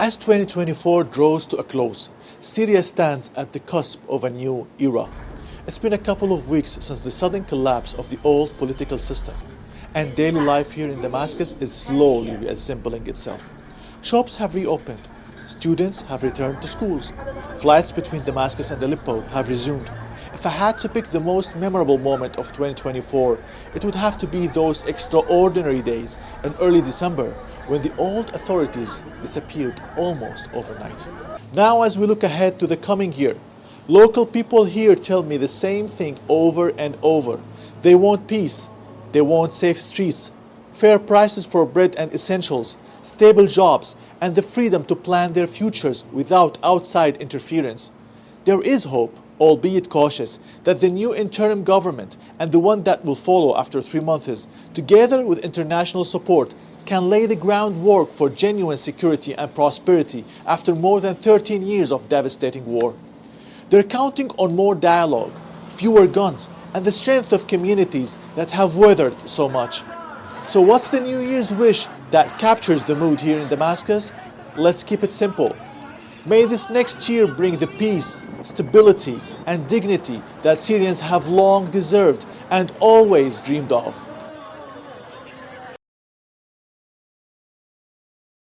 As 2024 draws to a close, Syria stands at the cusp of a new era. It's been a couple of weeks since the sudden collapse of the old political system, and daily life here in Damascus is slowly reassembling itself. Shops have reopened, students have returned to schools, flights between Damascus and Aleppo have resumed. If I had to pick the most memorable moment of 2024, it would have to be those extraordinary days in early December when the old authorities disappeared almost overnight. Now, as we look ahead to the coming year, local people here tell me the same thing over and over. They want peace, they want safe streets, fair prices for bread and essentials, stable jobs, and the freedom to plan their futures without outside interference. There is hope, albeit cautious, that the new interim government and the one that will follow after 3 months, together with international support, can lay the groundwork for genuine security and prosperity after more than 13 years of devastating war. They're counting on more dialogue, fewer guns, and the strength of communities that have weathered so much. So what's the New Year's wish that captures the mood here in Damascus? Let's keep it simple. May this next year bring the peace, stability, and dignity that Syrians have long deserved and always dreamed of.